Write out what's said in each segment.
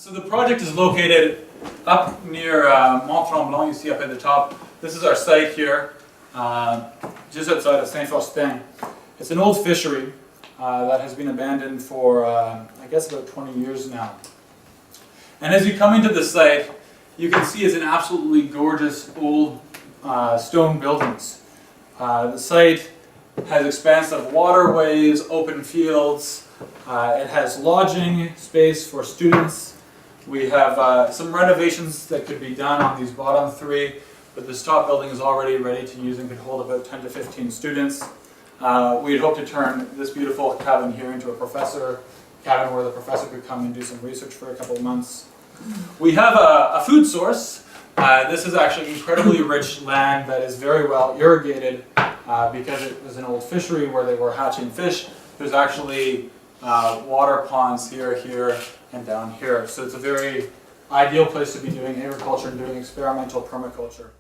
So the project is located up near Mont-Tremblant, you see up at the top. This is our site here, just outside of Saint-Faustin. It's an old fishery that has been abandoned for, I guess, about 20 years now. And as you come into the site, you can see it's an absolutely gorgeous old stone buildings. The site has expansive waterways, open fields. It has lodging space for students. We have some renovations that could be done on these bottom three, but this top building is already ready to use and could hold about 10 to 15 students. We'd hope to turn this beautiful cabin here into a professor cabin where the professor could come and do some research for a couple of months. We have a food source. This is actually incredibly rich land that is very well irrigated because it was an old fishery where they were hatching fish. There's actually water ponds here, and down here. So it's a very ideal place to be doing agriculture and doing experimental permaculture.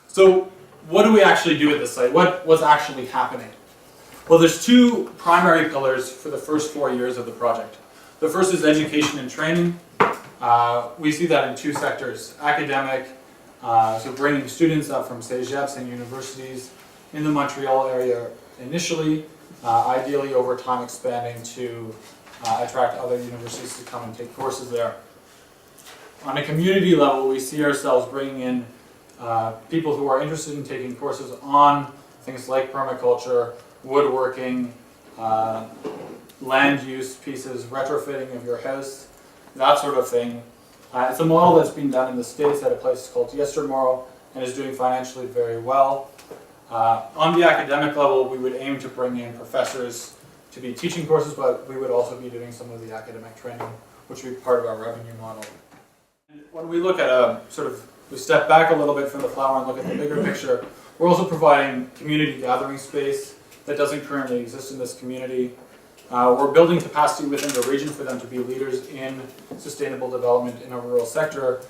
So what do we actually do at this site? What's actually happening? Well, there's two primary pillars for the first 4 years of the project. The first is education and training. We see that in two sectors. Academic, so bringing students up from cégeps and universities in the Montreal area initially, ideally over time expanding to attract other universities to come and take courses there. On a community level, we see ourselves bringing in people who are interested in taking courses on things like permaculture, woodworking, land use pieces, retrofitting of your house, that sort of thing. It's a model that's been done in the States at a place called Yestermorrow and is doing financially very well. On the academic level, we would aim to bring in professors to be teaching courses, but we would also be doing some of the academic training, which would be part of our revenue model. When we look at we step back a little bit from the flower and look at the bigger picture, we're also providing community gathering space that doesn't currently exist in this community. We're building capacity within the region for them to be leaders in sustainable development in a rural sector.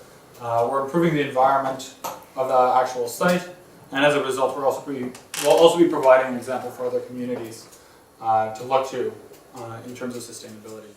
We're improving the environment of the actual site, and as a result, we'll also be providing an example for other communities to look to in terms of sustainability.